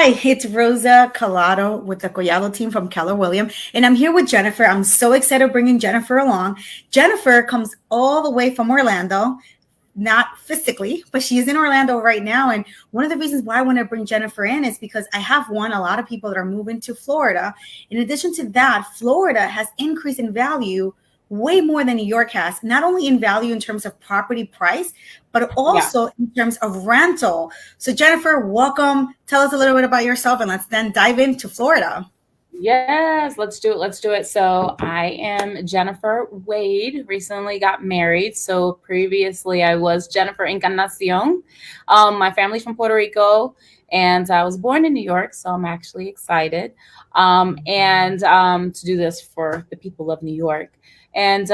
Hi, it's Rosa Collado with the Collado team from Keller William, and I'm here with Jennifer. I'm so excited bringing Jennifer along. Jennifer comes all the way from Orlando, not physically, but she's in Orlando right now. And one of the reasons why I want to bring Jennifer in is because I have a lot of people that are moving to Florida. In addition to that, Florida has increased in value way more than New York has, not only in value in terms of property price, but Yeah. also in terms of rental. So, Jennifer, welcome. Tell us a little bit about yourself and let's then dive into Florida. Yes, let's do it. Let's do it. So I am Jennifer Wade, recently got married. So previously I was Jennifer Encarnacion. My family's from Puerto Rico and I was born in New York. So I'm actually excited to do this for the people of New York and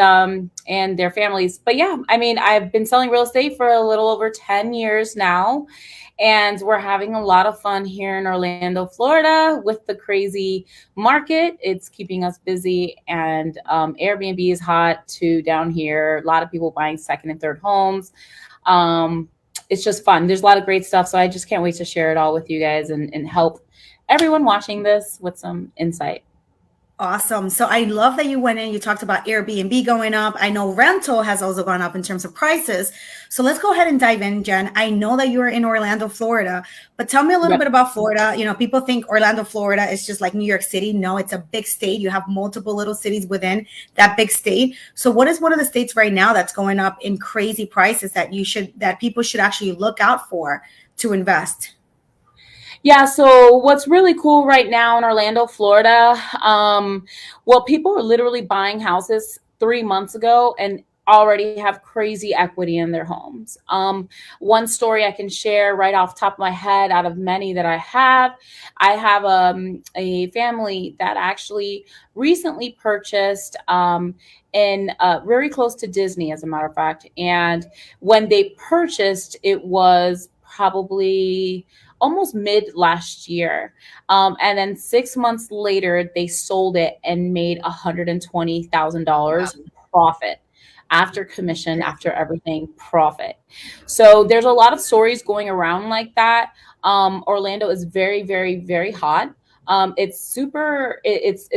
their families. But yeah, I mean, I've been selling real estate for a little over 10 years now. And we're having a lot of fun here in Orlando, Florida with the crazy market. It's keeping us busy, and Airbnb is hot too down here. A lot of people buying second and third homes. It's just fun. There's a lot of great stuff. So I just can't wait to share it all with you guys and help everyone watching this with some insight. Awesome. So I love that you went in, you talked about Airbnb going up. I know rental has also gone up in terms of prices. So let's go ahead and dive in, Jen. I know that you are in Orlando, Florida, but tell me a little Yep. bit about Florida. You know, people think Orlando, Florida is just like New York City. No, it's a big state. You have multiple little cities within that big state. So what is one of the states right now that's going up in crazy prices that people should actually look out for to invest? Yeah, so what's really cool right now in Orlando, Florida, well, people are literally buying houses 3 months ago and already have crazy equity in their homes. One story I can share right off the top of my head out of many that I have a family that actually recently purchased in very close to Disney, as a matter of fact. And when they purchased, it was probably almost mid last year. And then 6 months later, they sold it and made $120,000 profit after commission, after everything, profit. So there's a lot of stories going around like that. Orlando is very, very, very hot. It's super. It's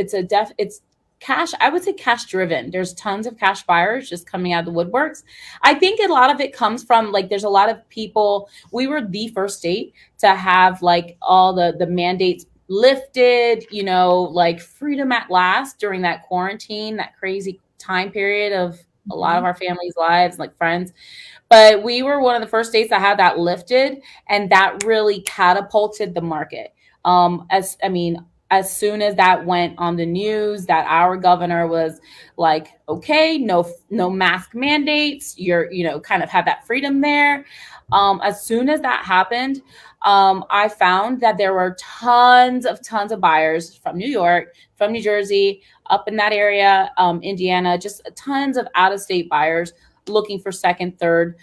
cash. I would say cash driven. There's tons of cash buyers just coming out of the woodworks. I think a lot of it comes from like there's a lot of people. We were the first state to have like all the mandates lifted, like freedom at last during that quarantine, that crazy time period of a lot of Mhm. our families' lives, like friends. But we were one of the first states that had that lifted, and that really catapulted the market. As I mean, as soon as that went on the news, that our governor was like, okay, no mask mandates. Kind of have that freedom there. As soon as that happened, I found that there were tons of buyers from New York, from New Jersey, up in that area, Indiana, just tons of out of state buyers looking for second, third,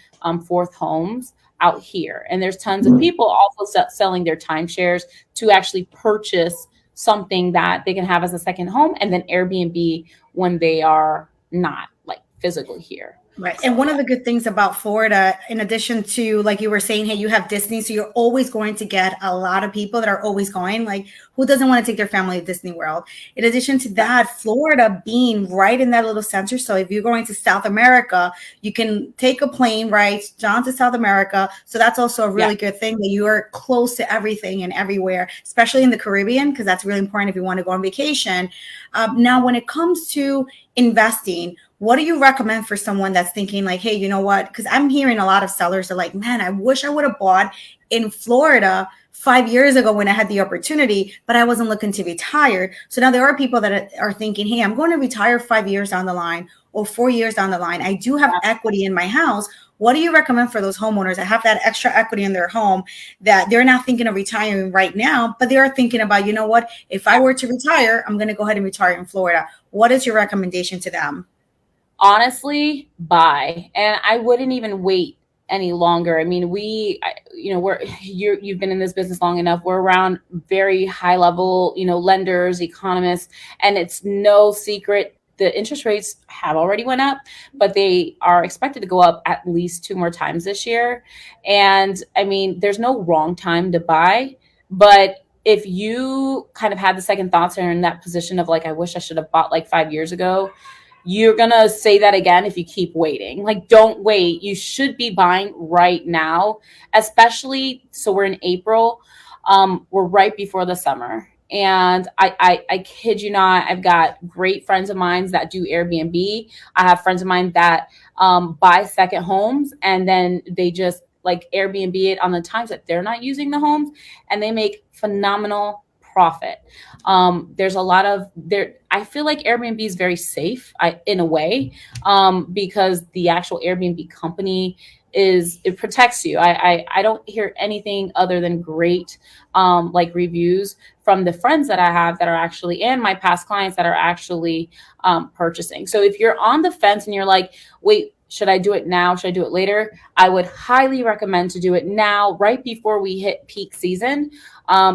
fourth homes out here. And there's tons of people also selling their timeshares to actually purchase something that they can have as a second home and then Airbnb when they are not like physically here. Right. And So one yeah. of the good things about Florida, in addition to, like you were saying, hey, you have Disney, so you're always going to get a lot of people that are always going. Like, who doesn't want to take their family to Disney World? In addition to that, Florida being right in that little center. So if you're going to South America, you can take a plane, right, down to South America. So that's also a Yeah. really good thing that you are close to everything and everywhere, especially in the Caribbean, because that's really important if you want to go on vacation. Now, when it comes to investing, what do you recommend for someone that's thinking like, hey, you know what? Because I'm hearing a lot of sellers are like, man, I wish I would have bought in Florida 5 years ago when I had the opportunity, but I wasn't looking to retire. So now there are people that are thinking, hey, I'm going to retire 5 years down the line or 4 years down the line. I do have equity in my house. What do you recommend for those homeowners that have that extra equity in their home that they're not thinking of retiring right now, but they are thinking about, you know what, if I were to retire, I'm going to go ahead and retire in Florida. What is your recommendation to them? Honestly, buy. And I wouldn't even wait any longer. I mean, you've been in this business long enough. We're around very high level, lenders, economists, and it's no secret the interest rates have already went up, but they are expected to go up at least two more times this year. And I mean, there's no wrong time to buy, but if you kind of had the second thoughts and are in that position of like, I wish I should have bought like 5 years ago, you're going to say that again if you keep waiting. Like, don't wait. You should be buying right now, especially. So we're in April. We're right before the summer. And I kid you not, I've got great friends of mine that do Airbnb. I have friends of mine that buy second homes, and then they just like Airbnb it on the times that they're not using the homes, and they make phenomenal profit. There's a lot of there. I feel like Airbnb is very safe, in a way, because the actual Airbnb company it protects you. I don't hear anything other than great like reviews from the friends that I have that are actually, and my past clients that are actually purchasing. So if you're on the fence and you're like, wait, should I do it now? Should I do it later? I would highly recommend to do it now, right before we hit peak season,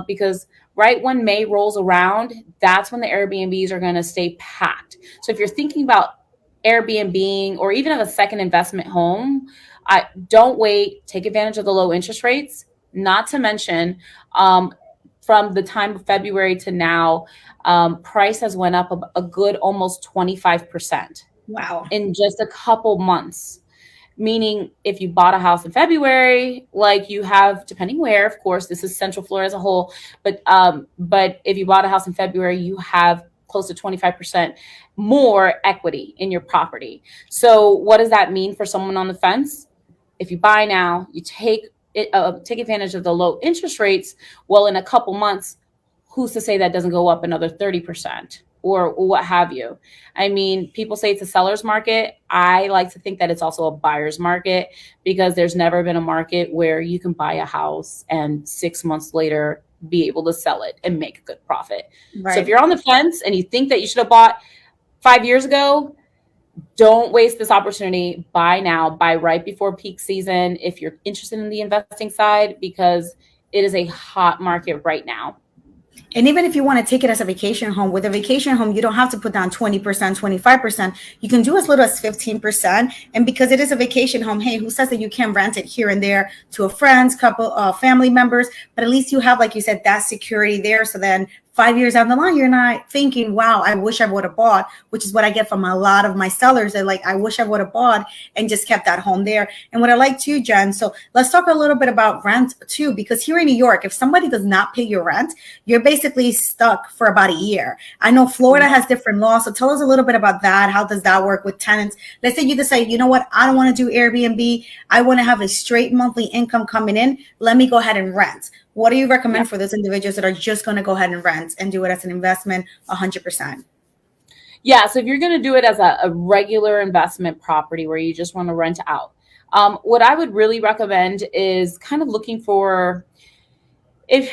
because right when May rolls around, that's when the Airbnbs are going to stay packed. So if you're thinking about Airbnb or even of a second investment home, don't wait. Take advantage of the low interest rates. Not to mention, from the time of February to now, price has went up a good almost 25%. Wow. In just a couple months. Meaning, if you bought a house in February, like you have, depending where, of course, this is Central Florida as a whole, but if you bought a house in February, you have close to 25% more equity in your property. So what does that mean for someone on the fence? If you buy now, you take advantage of the low interest rates. Well, in a couple months, who's to say that doesn't go up another 30% or what have you? I mean, people say it's a seller's market. I like to think that it's also a buyer's market, because there's never been a market where you can buy a house and 6 months later be able to sell it and make a good profit. Right. So if you're on the fence and you think that you should have bought 5 years ago, don't waste this opportunity. Buy now, buy right before peak season if you're interested in the investing side, because it is a hot market right now. And even if you want to take it as a vacation home, with a vacation home, you don't have to put down 20%, 25%. You can do as little as 15%. And because it is a vacation home, hey, who says that you can't rent it here and there to a friend's couple, family members? But at least you have, like you said, that security there. So then 5 years down the line, you're not thinking, wow, I wish I would have bought, which is what I get from a lot of my sellers. They're like, I wish I would have bought and just kept that home there. And what I like too, Jen, so let's talk a little bit about rent too, because here in New York, if somebody does not pay your rent, you're basically stuck for about a year. I know Florida has different laws. So tell us a little bit about that. How does that work with tenants? Let's say you decide, you know what, I don't want to do Airbnb. I want to have a straight monthly income coming in. Let me go ahead and rent. What do you recommend for those individuals that are just going to go ahead and rent and do it as an investment 100%? Yeah, so if you're going to do it as a regular investment property where you just want to rent out, what I would really recommend is kind of looking for, if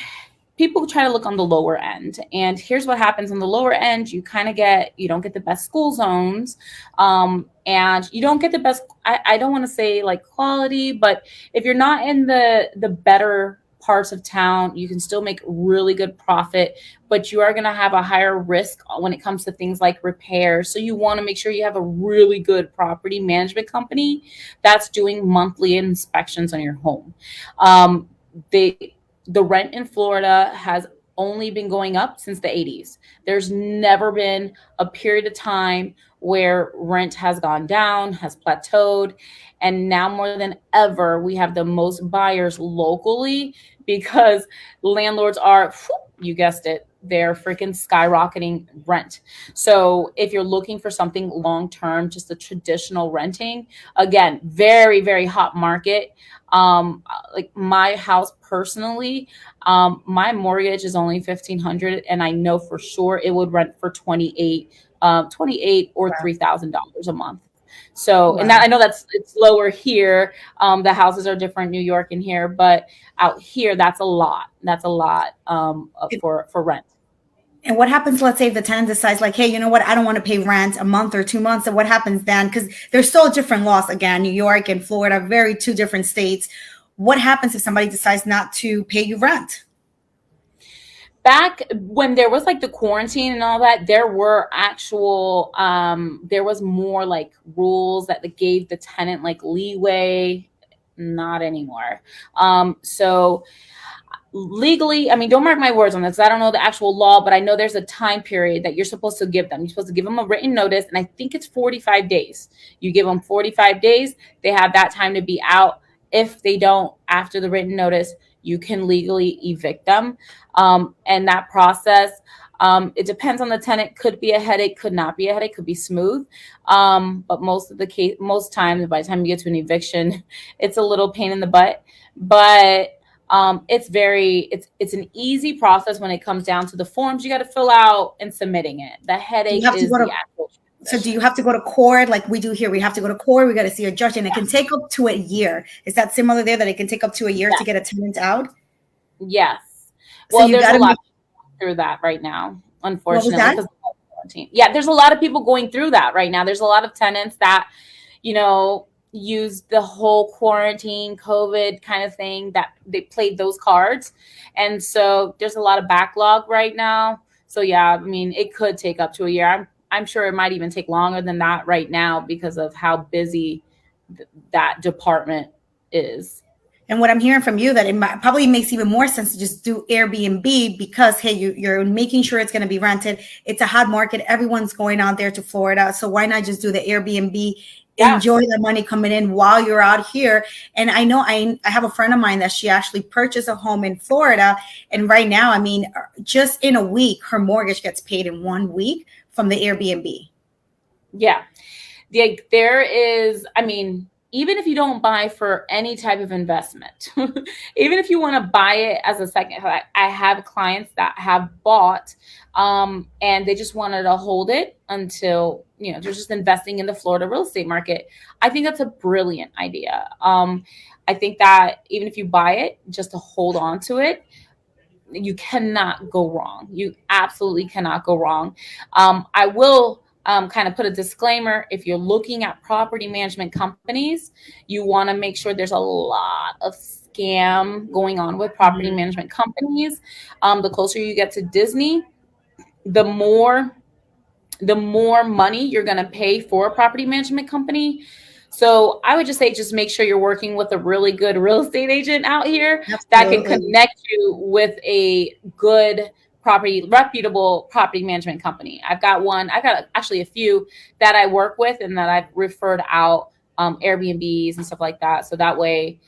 people try to look on the lower end, and here's what happens on the lower end, you don't get the best school zones, and you don't get the best, I don't want to say like quality, but if you're not in the better parts of town, you can still make really good profit, but you are going to have a higher risk when it comes to things like repairs. So you want to make sure you have a really good property management company that's doing monthly inspections on your home. The rent in Florida has only been going up since the 80s. There's never been a period of time where rent has gone down, has plateaued. And now more than ever, we have the most buyers locally, because landlords are, you guessed it, they're freaking skyrocketing rent. So if you're looking for something long-term, just a traditional renting, again, very, very hot market. Like my house personally, my mortgage is only $1,500, and I know for sure it would rent for 28 or $3,000 a month. So, and that, I know it's lower here. The houses are different, New York and here, but out here, that's a lot. That's a lot for rent. And what happens, let's say if the tenant decides like, hey, you know what, I don't want to pay rent a month or 2 months. And what happens then? Because there's still different laws. Again, New York and Florida, very two different states. What happens if somebody decides not to pay you rent? Back when there was like the quarantine and all that, there were actual, there was more like rules that gave the tenant like leeway. Not anymore. So legally, I mean, don't mark my words on this. I don't know the actual law, but I know there's a time period that you're supposed to give them. You're supposed to give them a written notice, and I think it's 45 days. You give them 45 days, they have that time to be out. If they don't, after the written notice, you can legally evict them. And that process, it depends on the tenant. Could be a headache, could not be a headache, could be smooth. But most times, by the time you get to an eviction, it's a little pain in the butt. But it's an easy process when it comes down to the forms you got to fill out and submitting it. The headache is the actual. So do you have to go to court like we do here? We have to go to court. We got to see a judge, and it can take up to a year. Is that similar there? That it can take up to a year to get a tenant out? Yes. So well, there's a lot through that right now, unfortunately. There's a lot of people going through that right now. There's a lot of tenants that, use the whole quarantine COVID kind of thing, that they played those cards. And so there's a lot of backlog right now. So yeah, I mean, it could take up to a year. I'm sure it might even take longer than that right now because of how busy that department is. And what I'm hearing from you, that it probably makes even more sense to just do Airbnb because, hey, you're making sure it's going to be rented. It's a hot market. Everyone's going out there to Florida. So why not just do the Airbnb? Yeah. Enjoy the money coming in while you're out here. And I know I have a friend of mine that she actually purchased a home in Florida. And right now, I mean, just in a week, her mortgage gets paid in 1 week from the Airbnb. Yeah. There is, I mean, even if you don't buy for any type of investment, even if you want to buy it as a second, I have clients that have bought and they just wanted to hold it until, they're just investing in the Florida real estate market. I think that's a brilliant idea. I think that even if you buy it, just to hold on to it, you cannot go wrong. You absolutely cannot go wrong. I will kind of put a disclaimer. If you're looking at property management companies, you want to make sure there's a lot of scam going on with property management companies. The closer you get to Disney, the more money you're going to pay for a property management company. So I would just say, just make sure you're working with a really good real estate agent out here. Absolutely. That can connect you with a good reputable property management company. I've got actually a few that I work with and that I've referred out Airbnbs and stuff like that. So that way,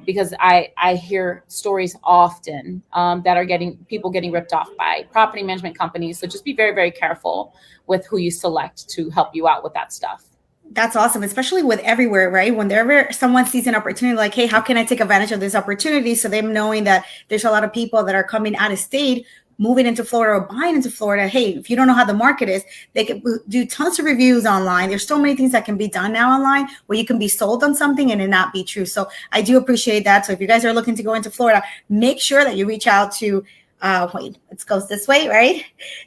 because I hear stories often that are people getting ripped off by property management companies. So just be very, very careful with who you select to help you out with that stuff. That's awesome, especially with everywhere, right? Whenever someone sees an opportunity, like, hey, how can I take advantage of this opportunity? So them knowing that there's a lot of people that are coming out of state, moving into Florida or buying into Florida. Hey, if you don't know how the market is, they can do tons of reviews online. There's so many things that can be done now online where you can be sold on something and it not be true. So I do appreciate that. So if you guys are looking to go into Florida, make sure that you reach out to it goes this way, right?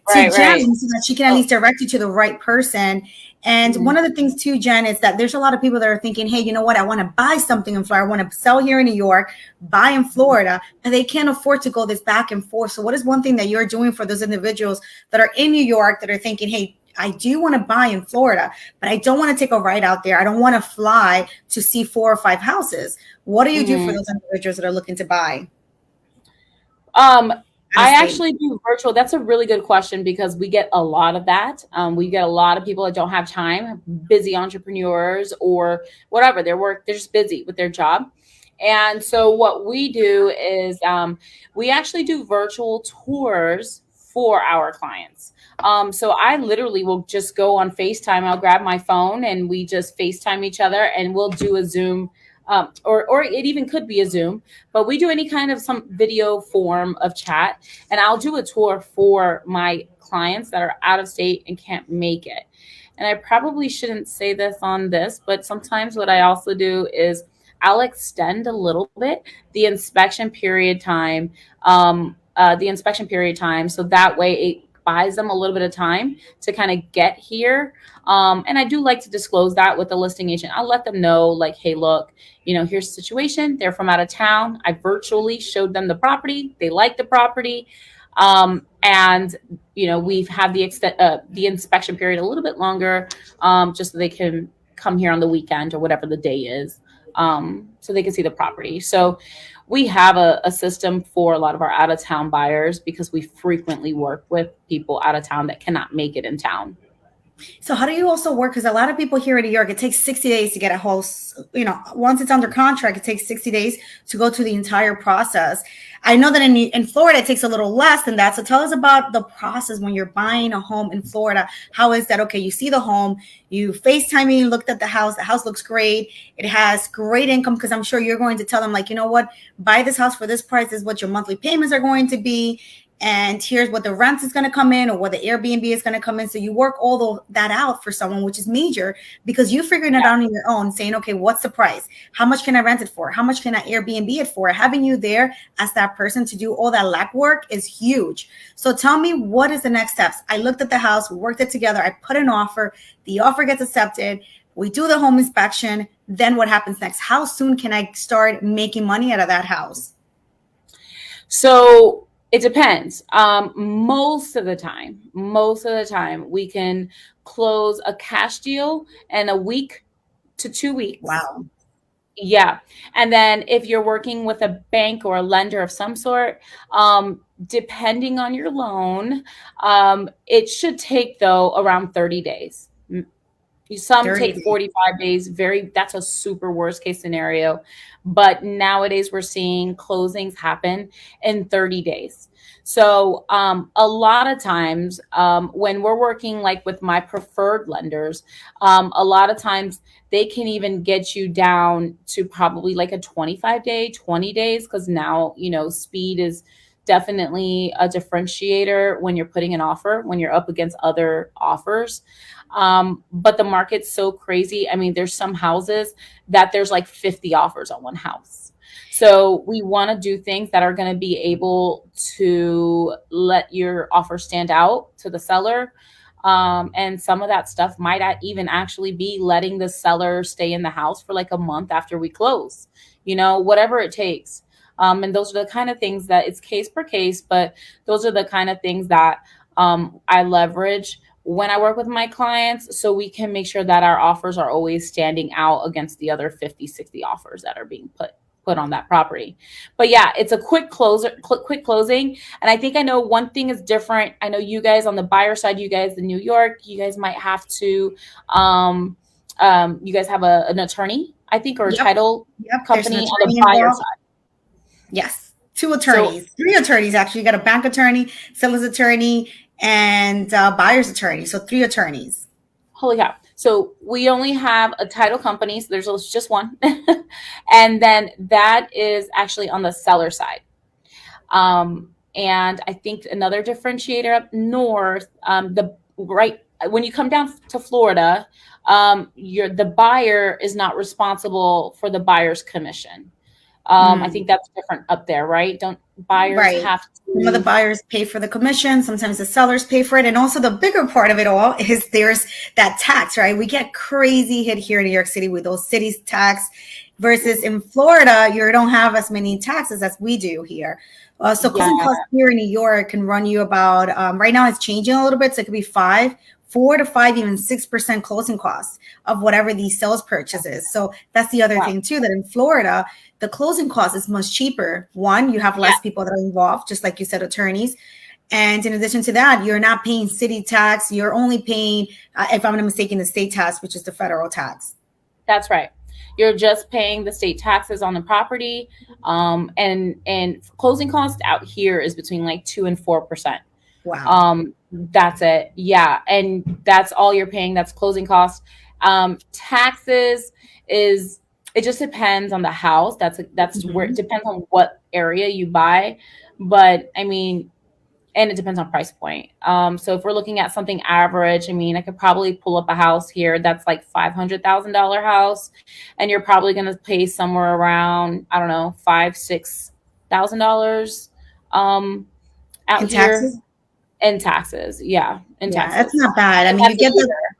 To Jen, so that she can at least direct you to the right person. And one of the things too, Jen, is that there's a lot of people that are thinking, hey, you know what? I want to buy something in Florida. I want to sell here in New York, buy in Florida, but they can't afford to go this back and forth. So what is one thing that you're doing for those individuals that are in New York that are thinking, hey, I do want to buy in Florida, but I don't want to take a ride out there. I don't want to fly to see 4 or 5 houses. What do you do for those individuals that are looking to buy? I actually do virtual. That's a really good question because we get a lot of that. We get a lot of people that don't have time, busy entrepreneurs or whatever. They're just busy with their job. And so what we do is we actually do virtual tours for our clients. So I literally will just go on FaceTime. I'll grab my phone and we just FaceTime each other and we'll do a Zoom. Or it even could be a Zoom, but we do any kind of some video form of chat, and I'll do a tour for my clients that are out of state and can't make it. And I probably shouldn't say this on this, but sometimes what I also do is I'll extend a little bit the inspection period time, so that way it buys them a little bit of time to kind of get here. And I do like to disclose that with the listing agent. I'll let them know, like, hey, look, here's the situation. They're from out of town. I virtually showed them the property. They like the property. And we've had the inspection period a little bit longer, just so they can come here on the weekend or whatever the day is. so they can see the property. So we have a system for a lot of our out of town buyers because we frequently work with people out of town that cannot make it in town. So how do you also work? Because a lot of people here in New York, it takes 60 days to get a house. Once it's under contract, it takes 60 days to go through the entire process. I know that in Florida, it takes a little less than that. So tell us about the process when you're buying a home in Florida. How is that? Okay, you see the home, you FaceTime me, looked at the house looks great. It has great income, because I'm sure you're going to tell them, like, you know what, buy this house for this price. This is what your monthly payments are going to be. And here's what the rent is going to come in, or what the Airbnb is going to come in. So you work all that out for someone, which is major, because you figuring it out on your own, saying, okay, what's the price? How much can I rent it for? How much can I Airbnb it for? Having you there as that person to do all that legwork is huge. So tell me, what is the next steps? I looked at the house, we worked it together. I put an offer. The offer gets accepted. We do the home inspection. Then what happens next? How soon can I start making money out of that house? So it depends. Most of the time, we can close a cash deal in a week to 2 weeks. Wow. Yeah. And then if you're working with a bank or a lender of some sort, depending on your loan, it should take, though, around 30 days. Some take 45 days. That's a super worst case scenario. But nowadays we're seeing closings happen in 30 days. So a lot of times when we're working like with my preferred lenders, a lot of times they can even get you down to probably like a 25-day, 20 days, because now, speed is definitely a differentiator when you're putting an offer, when you're up against other offers. But the market's so crazy. I mean, there's some houses that there's like 50 offers on one house. So we want to do things that are going to be able to let your offer stand out to the seller. And some of that stuff might even actually be letting the seller stay in the house for like a month after we close, whatever it takes. And those are the kind of things that it's case per case, but those are the kind of things that I leverage when I work with my clients, so we can make sure that our offers are always standing out against the other 50, 60 offers that are being put on that property. But yeah, it's a quick closing. And I think I know one thing is different. I know you guys on the buyer side, you guys in New York, you guys might have to, you guys have an attorney, I think, or a title company on the buyer side. Yes, 2 attorneys, 3 attorneys actually. You got a bank attorney, seller's attorney, and buyer's attorney. So 3 attorneys. Holy cow. So we only have a title company. So there's just one. And then that is actually on the seller side. And I think another differentiator up north, when you come down to Florida, the buyer is not responsible for the buyer's commission. I think that's different up there, right? Don't buyers have to? Some of the buyers pay for the commission. Sometimes the sellers pay for it. And also the bigger part of it all is there's that tax, right? We get crazy hit here in New York City with those cities tax versus in Florida, you don't have as many taxes as we do here. So closing costs here in New York can run you about, right now it's changing a little bit. So it could be 4 to 5, even 6% closing costs of whatever the sales purchase is. So that's the other thing too, that in Florida, the closing cost is much cheaper. One, you have less people that are involved, just like you said, attorneys. And in addition to that, you're not paying city tax. You're only paying, if I'm not mistaken, the state tax, which is the federal tax. That's right. You're just paying the state taxes on the property. And closing cost out here is between like 2 and 4%. Wow. That's it. Yeah. And that's all you're paying. That's closing costs. Taxes it just depends on the house. That's where it depends on what area you buy. But I mean, and it depends on price point. So if we're looking at something average, I mean, I could probably pull up a house here that's like $500,000 house, and you're probably going to pay somewhere around, I don't know, $5,000-$6,000 out in here. Taxes? In taxes, yeah. Taxes. That's not bad. I mean, you get that,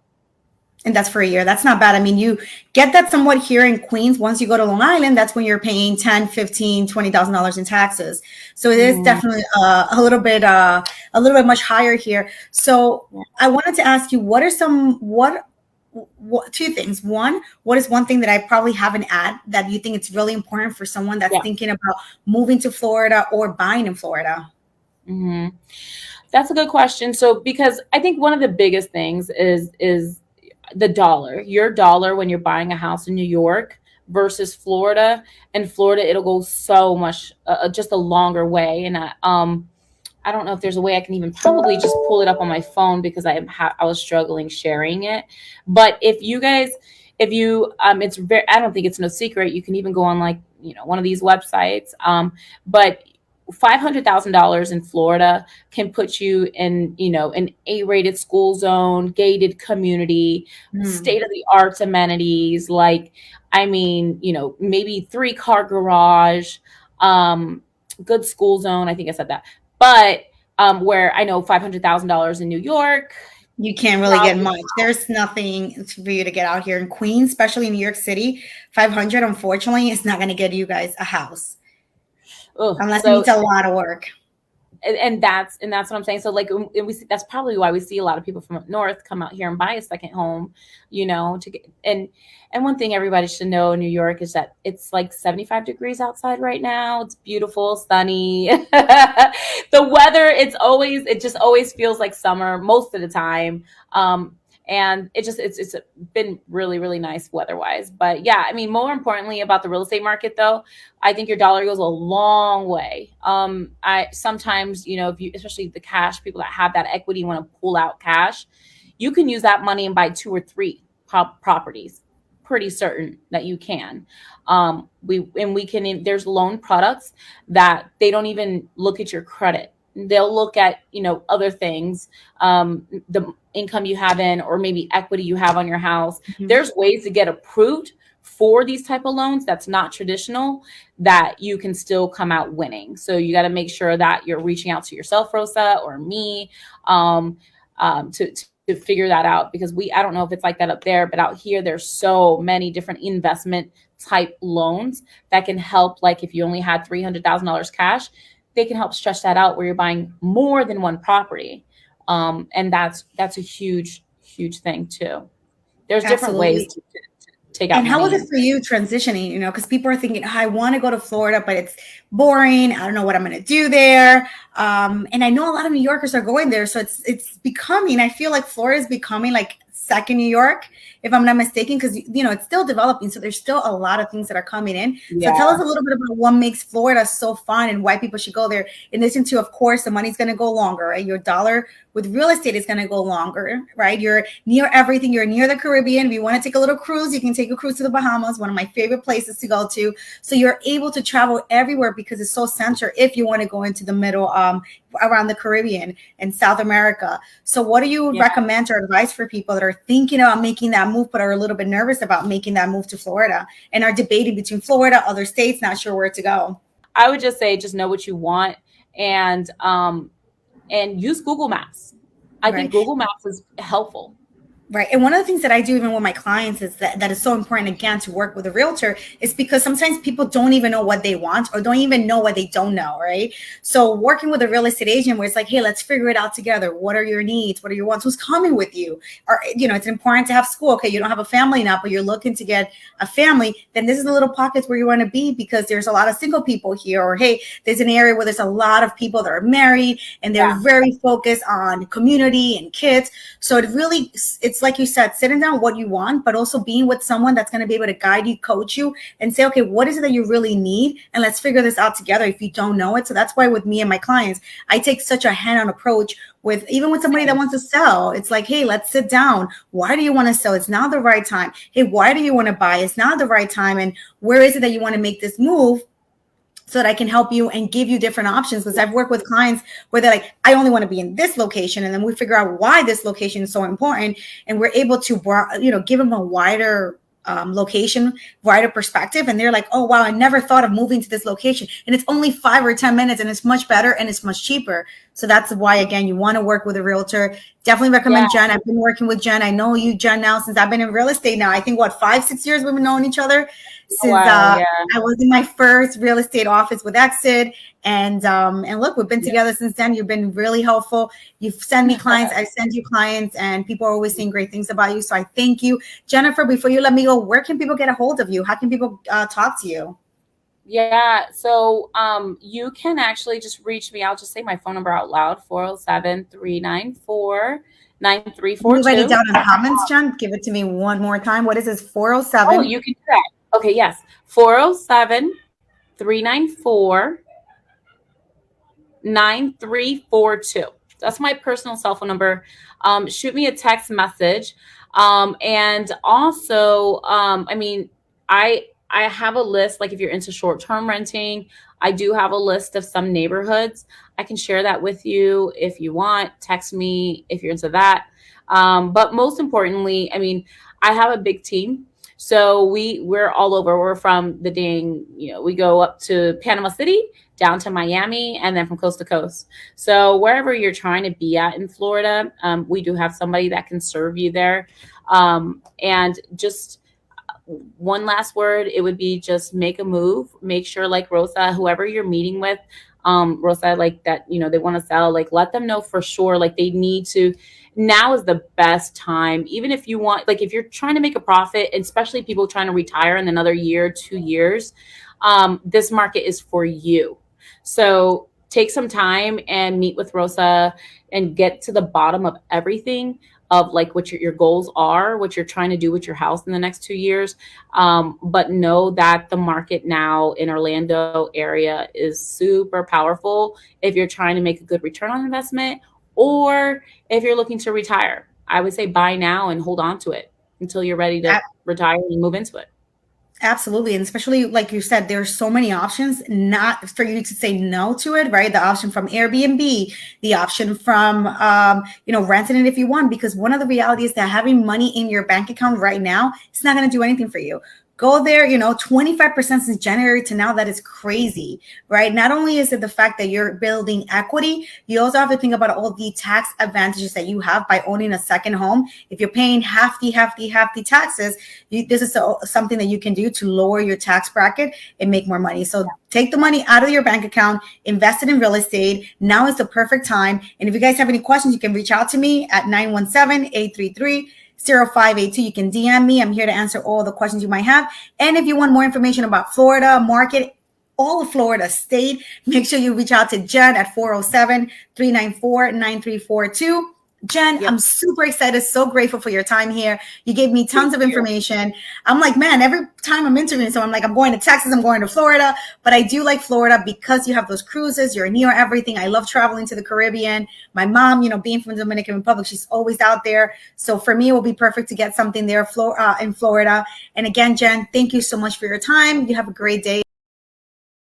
and that's for a year. That's not bad. I mean, you get that somewhat here in Queens. Once you go to Long Island, that's when you're paying $10,000, $15,000, $20,000 in taxes. So it is definitely a little bit much higher here. So I wanted to ask you, what two things. One, what is one thing that I probably haven't added that you think it's really important for someone that's Yeah. thinking about moving to Florida or buying in Florida? Hmm. That's a good question. So, because I think one of the biggest things is the dollar. Your dollar when you're buying a house in New York versus Florida. In Florida, it'll go so much, just a longer way. And I don't know if there's a way I can even probably just pull it up on my phone because I was struggling sharing it. But if you it's very, I don't think it's no secret. You can even go on like, one of these websites. But $500,000 in Florida can put you in, an A-rated school zone, gated community, state of the arts amenities, like, I mean, maybe 3-car garage, good school zone. I think I said that. But where I know $500,000 in New York, You can't really get much. There's nothing for you to get out here in Queens, especially in New York City. 500, unfortunately, is not going to get you guys a house unless it needs a lot of work. And that's what I'm saying. So like, and we see, that's probably why we see a lot of people from up north come out here and buy a second home, to get, and one thing everybody should know in New York is that it's like 75 degrees outside right now. It's beautiful, sunny. The weather, it just always feels like summer most of the time. And it's been really, really nice weather-wise. But yeah, I mean, more importantly about the real estate market, though, I think your dollar goes a long way. I sometimes, if you, especially the cash people that have that equity, want to pull out cash, you can use that money and buy 2 or 3 properties. Pretty certain that you can. There's loan products that they don't even look at your credit. They'll look at, other things, the income you have in, or maybe equity you have on your house. Mm-hmm. There's ways to get approved for these type of loans that's not traditional, that you can still come out winning. So you got to make sure that you're reaching out to yourself, Rosa, or me, to figure that out, because I don't know if it's like that up there, but out here there's so many different investment type loans that can help. Like if you only had $300,000 cash, they can help stretch that out where you're buying more than one property. And that's a huge, huge thing too. There's different ways to take out. And how was it for you transitioning? Because people are thinking, I want to go to Florida, but it's boring. I don't know what I'm going to do there. And I know a lot of New Yorkers are going there. So it's becoming, I feel like Florida is becoming like second New York, if I'm not mistaken, because, it's still developing. So there's still a lot of things that are coming in. Yeah. So tell us a little bit about what makes Florida so fun and why people should go there. In addition to, of course, the money's going to go longer, right? Your dollar with real estate is going to go longer, right? You're near everything. You're near the Caribbean. If you want to take a little cruise, you can take a cruise to the Bahamas, one of my favorite places to go to. So you're able to travel everywhere because it's so central if you want to go into the middle, around the Caribbean and South America. So what do you recommend or advise for people that are thinking about making that move, but are a little bit nervous about making that move to Florida and are debating between Florida, other states, not sure where to go? I would just say, just know what you want and use Google Maps. I think Google Maps is helpful. Right. And one of the things that I do even with my clients is that is so important, again, to work with a realtor, is because sometimes people don't even know what they want or don't even know what they don't know. Right. So working with a real estate agent where it's like, hey, let's figure it out together. What are your needs? What are your wants? Who's coming with you? Or, it's important to have school. Okay, you don't have a family now, but you're looking to get a family. Then this is the little pockets where you want to be, because there's a lot of single people here. Or, hey, there's an area where there's a lot of people that are married and they're very focused on community and kids. So it's like you said, sitting down what you want, but also being with someone that's going to be able to guide you, coach you, and say, okay, what is it that you really need? And let's figure this out together if you don't know it. So that's why with me and my clients, I take such a hand-on approach even with somebody that wants to sell. It's like, hey, let's sit down. Why do you want to sell? It's now the right time. Hey, why do you want to buy? It's now the right time. And where is it that you want to make this move? So that I can help you and give you different options. Because I've worked with clients where they're like, I only want to be in this location. And then we figure out why this location is so important. And we're able to, give them a wider location, wider perspective. And they're like, oh, wow, I never thought of moving to this location. And it's only 5 or 10 minutes and it's much better and it's much cheaper. So that's why, again, you want to work with a realtor. Definitely recommend Jen. I've been working with Jen. I know you, Jen, now since I've been in real estate now. I think, what, 5-6 years we've been knowing each other since I was in my first real estate office with Exit. And look, we've been together since then. You've been really helpful. You've sent me clients. I send you clients, and people are always saying great things about you. So I thank you. Jennifer, before you let me go, where can people get a hold of you? How can people talk to you? Yeah, so you can actually just reach me. I'll just say my phone number out loud, 407-394-9342. Can you write it down in the comments, Jen? Give it to me one more time. What is this? 407. Oh, you can do that. Okay, yes. 407-394-9342. That's my personal cell phone number. Shoot me a text message. And also, I mean, I have a list, like if you're into short-term renting, I do have a list of some neighborhoods. I can share that with you if you want. Text me if you're into that. But most importantly, I mean, I have a big team. So we're all over. We're from the dang, we go up to Panama City, down to Miami, and then from coast to coast. So wherever you're trying to be at in Florida, we do have somebody that can serve you there. And just one last word, it would be just make a move. Make sure, like Rosa, whoever you're meeting with, Rosa, like that, they want to sell, like let them know for sure, like they need to. Now is the best time, even if you want, like if you're trying to make a profit, especially people trying to retire in another year, 2 years, this market is for you. So take some time and meet with Rosa and get to the bottom of everything, of like what your goals are, what you're trying to do with your house in the next 2 years. But know that the market now in Orlando area is super powerful if you're trying to make a good return on investment, or if you're looking to retire. I would say buy now and hold on to it until you're ready to retire and move into it. Absolutely. And especially, like you said, there's so many options, not for you to say no to it, right? The option from Airbnb, the option from, renting it if you want, because one of the realities is that having money in your bank account right now, it's not going to do anything for you. Go there, 25% since January to now. That is crazy, right? Not only is it the fact that you're building equity, you also have to think about all the tax advantages that you have by owning a second home. If you're paying hefty taxes, this is something that you can do to lower your tax bracket and make more money. So take the money out of your bank account, invest it in real estate. Now is the perfect time. And if you guys have any questions, you can reach out to me at 917-833-0582. You can DM me. I'm here to answer all the questions you might have. And if you want more information about Florida market, all of Florida state, make sure you reach out to Jen at 407-394-9342. Jen, yep. I'm super excited, so grateful for your time here. You gave me tons of information. I'm like, man, every time I'm interviewing someone, I'm like, I'm going to Texas, I'm going to Florida. But I do like Florida because you have those cruises, you're near everything. I love traveling to the Caribbean. My mom, being from the Dominican Republic, she's always out there. So for me, it will be perfect to get something there in Florida. And again, Jen, thank you so much for your time. You have a great day.